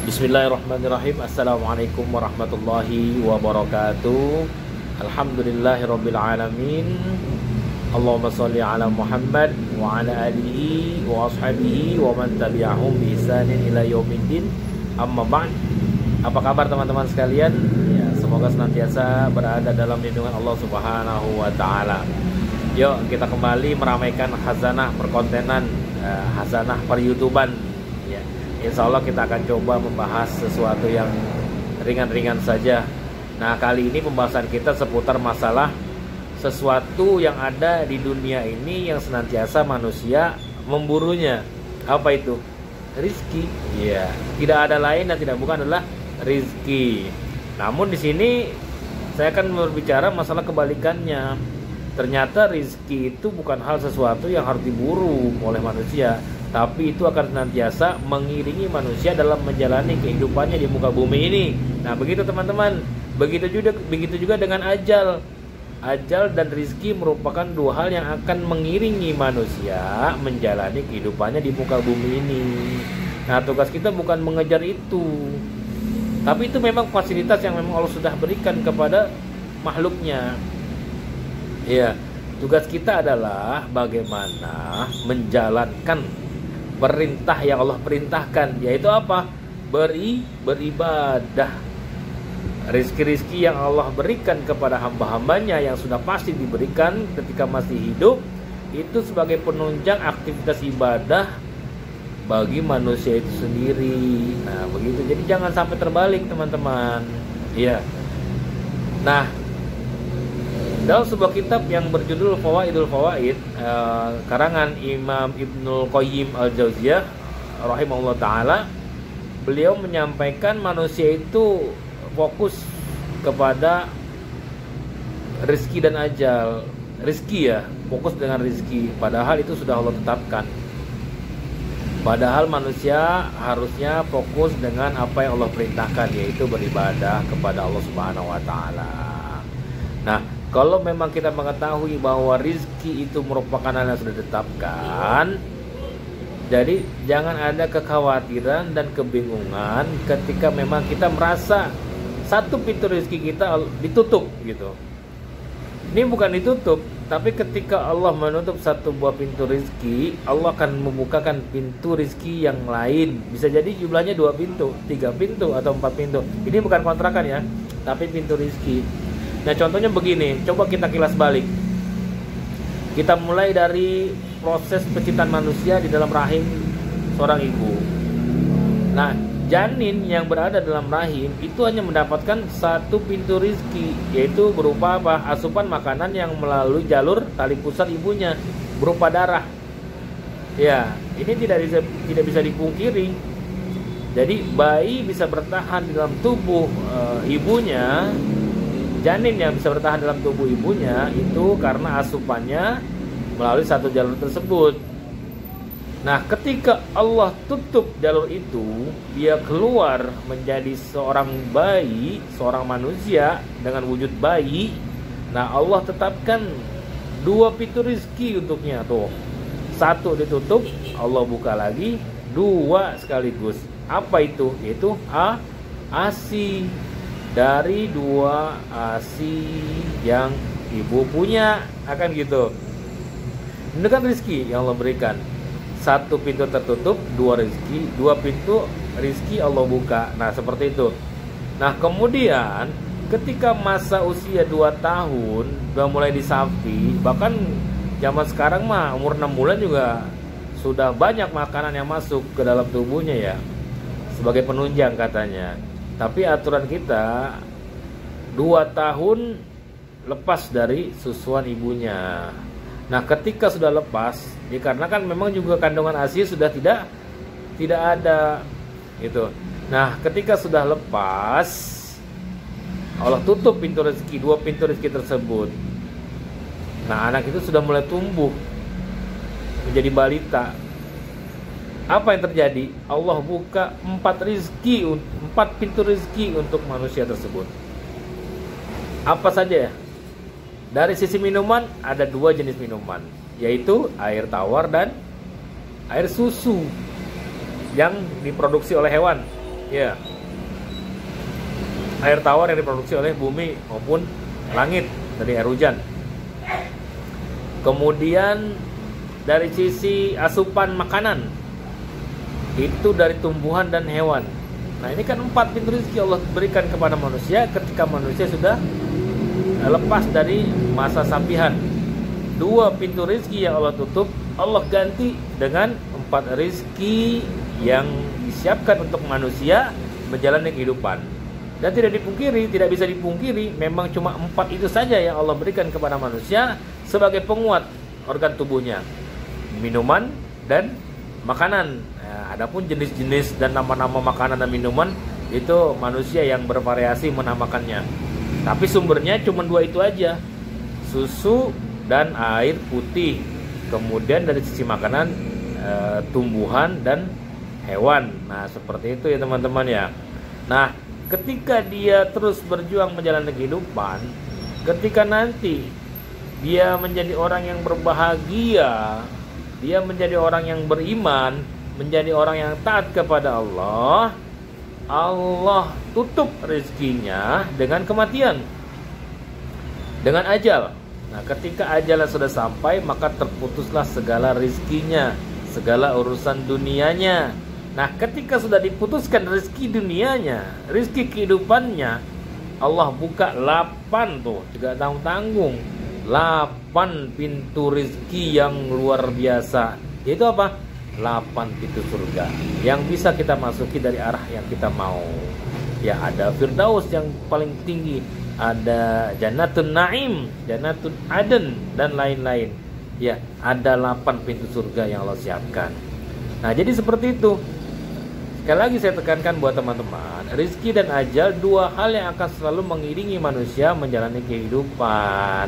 Bismillahirrahmanirrahim. Assalamualaikum warahmatullahi wabarakatuh. Alhamdulillahirabbil alamin. Allahumma shalli ala Muhammad wa ala alihi wa ashabihi wa man tabi'ahum bi ihsanin ila yaumiddin. Amma ba'd. Apa kabar teman-teman sekalian? Ya, semoga senantiasa berada dalam lindungan Allah Subhanahu wa taala. Yuk kita kembali meramaikan khazanah perkontenan, khazanah per YouTuban. Insya Allah kita akan coba membahas sesuatu yang ringan-ringan saja. Nah, kali ini pembahasan kita seputar masalah sesuatu yang ada di dunia ini yang senantiasa manusia memburunya. Apa itu? Rizki. Ya, tidak ada lain dan tidak bukan adalah rizki. Namun di sini saya akan berbicara masalah kebalikannya. Ternyata rizki itu bukan hal sesuatu yang harus diburu oleh manusia, tapi itu akan senantiasa mengiringi manusia dalam menjalani kehidupannya di muka bumi ini. Nah, begitu teman-teman. Begitu juga dengan ajal. Ajal dan rizki merupakan dua hal yang akan mengiringi manusia menjalani kehidupannya di muka bumi ini. Nah, tugas kita bukan mengejar itu, tapi itu memang fasilitas yang memang Allah sudah berikan kepada makhluknya. Ya, tugas kita adalah bagaimana menjalankan perintah yang Allah perintahkan, yaitu apa? Beribadah. Rizki-rizki yang Allah berikan kepada hamba-hambanya yang sudah pasti diberikan ketika masih hidup, itu sebagai penunjang aktivitas ibadah bagi manusia itu sendiri. Nah, begitu. Jadi jangan sampai terbalik, teman-teman. Iya. Nah, dalam sebuah kitab yang berjudul Fawaidul Fawaid, karangan Imam Ibnul Qayyim Al-Jauziyah rahimahullah ta'ala, beliau menyampaikan manusia itu fokus kepada rizki dan ajal. Rizki, ya, fokus dengan rizki, padahal itu sudah Allah tetapkan. Padahal manusia harusnya fokus dengan apa yang Allah perintahkan, yaitu beribadah kepada Allah Subhanahu wa ta'ala. Nah, kalau memang kita mengetahui bahwa rizki itu merupakan hal yang sudah ditetapkan, jadi jangan ada kekhawatiran dan kebingungan ketika memang kita merasa satu pintu rizki kita ditutup gitu. Ini bukan ditutup, tapi ketika Allah menutup satu buah pintu rizki, Allah akan membukakan pintu rizki yang lain. Bisa jadi jumlahnya 2 pintu, 3 pintu, atau 4 pintu. Ini bukan kontrakan ya, tapi pintu rizki. Nah, contohnya begini, coba kita kilas balik. Kita mulai dari proses penciptaan manusia di dalam rahim seorang ibu. Nah, janin yang berada dalam rahim itu hanya mendapatkan satu pintu rizki, yaitu berupa apa? Asupan makanan yang melalui jalur tali pusat ibunya, berupa darah. Ya, ini tidak bisa dipungkiri. Jadi bayi bisa bertahan di dalam tubuh ibunya. Janin yang bisa bertahan dalam tubuh ibunya itu karena asupannya melalui satu jalur tersebut. Nah, ketika Allah tutup jalur itu, dia keluar menjadi seorang bayi, seorang manusia dengan wujud bayi. Nah, Allah tetapkan 2 pintu rizki untuknya tuh. 1 ditutup, Allah buka lagi, 2 sekaligus. Apa itu? Yaitu ASI. Dari 2 ASI yang ibu punya, akan gitu. Ini kan rizki yang Allah berikan. 1 pintu tertutup, 2 rizki, 2 pintu rizki Allah buka. Nah, seperti itu. Nah, kemudian ketika masa usia 2 tahun udah mulai disapi, bahkan zaman sekarang mah umur 6 bulan juga sudah banyak makanan yang masuk ke dalam tubuhnya ya, sebagai penunjang katanya. Tapi aturan kita 2 tahun lepas dari susuan ibunya. Nah, ketika sudah lepas, dikarenakan memang juga kandungan ASI sudah tidak ada gitu. Nah, ketika sudah lepas, Allah tutup pintu rezeki, 2 pintu rezeki tersebut. Nah, anak itu sudah mulai tumbuh menjadi balita. Apa yang terjadi? Allah buka 4 pintu rezeki untuk manusia tersebut. Apa saja ya? Dari sisi minuman ada 2 jenis minuman, yaitu air tawar dan air susu yang diproduksi oleh hewan. Ya, air tawar yang diproduksi oleh bumi maupun langit dari air hujan. Kemudian dari sisi asupan makanan itu dari tumbuhan dan hewan. Nah, ini kan 4 pintu rezeki Allah berikan kepada manusia ketika manusia sudah lepas dari masa sampihan. 2 pintu rezeki yang Allah tutup, Allah ganti dengan 4 rezeki yang disiapkan untuk manusia menjalani kehidupan. Dan tidak bisa dipungkiri, memang cuma 4 itu saja yang Allah berikan kepada manusia sebagai penguat organ tubuhnya, minuman dan makanan. Nah, adapun jenis-jenis dan nama-nama makanan dan minuman itu manusia yang bervariasi menamakannya. Tapi sumbernya cuma 2 itu aja, susu dan air putih. Kemudian dari sisi makanan tumbuhan dan hewan. Nah, seperti itu ya teman-teman ya. Nah, ketika dia terus berjuang menjalani kehidupan, ketika nanti dia menjadi orang yang berbahagia, dia menjadi orang yang beriman, menjadi orang yang taat kepada Allah, Allah tutup rezekinya dengan kematian, dengan ajal. Nah, ketika ajalnya sudah sampai, maka terputuslah segala rezekinya, segala urusan dunianya. Nah, ketika sudah diputuskan rezeki dunianya, rezeki kehidupannya, Allah buka 8 tuh, tidak tanggung-tanggung, 8 pintu rezeki yang luar biasa. Yaitu apa? 8 pintu surga yang bisa kita masuki dari arah yang kita mau. Ya, ada Firdaus yang paling tinggi, ada Jannatun Naim, Jannatun Aden, dan lain-lain. Ya, ada 8 pintu surga yang Allah siapkan. Nah, jadi seperti itu. Sekali lagi saya tekankan buat teman-teman, rezeki dan ajal 2 hal yang akan selalu mengiringi manusia menjalani kehidupan.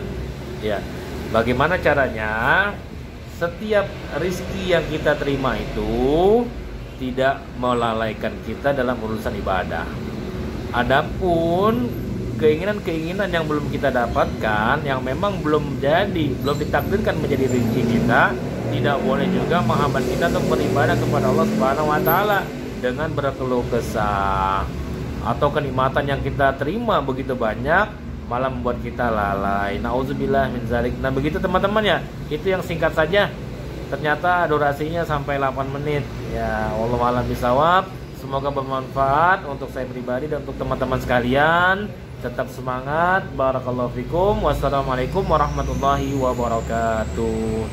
Ya, bagaimana caranya? Setiap rezeki yang kita terima itu tidak melalaikan kita dalam urusan ibadah. Adapun keinginan-keinginan yang belum kita dapatkan, yang memang belum ditakdirkan menjadi rezeki kita, tidak boleh juga menghambat kita untuk beribadah kepada Allah Subhanahu wa taala dengan berkeluh kesah, atau kenikmatan yang kita terima begitu banyak malah membuat kita lalai. Nauzubillah min zalik. Nah, begitu teman-teman ya. Itu yang singkat saja. Ternyata durasinya sampai 8 menit. Ya, wallahu a'lam bishawab. Semoga bermanfaat untuk saya pribadi dan untuk teman-teman sekalian. Tetap semangat. Barakallahu fikum. Wassalamualaikum warahmatullahi wabarakatuh.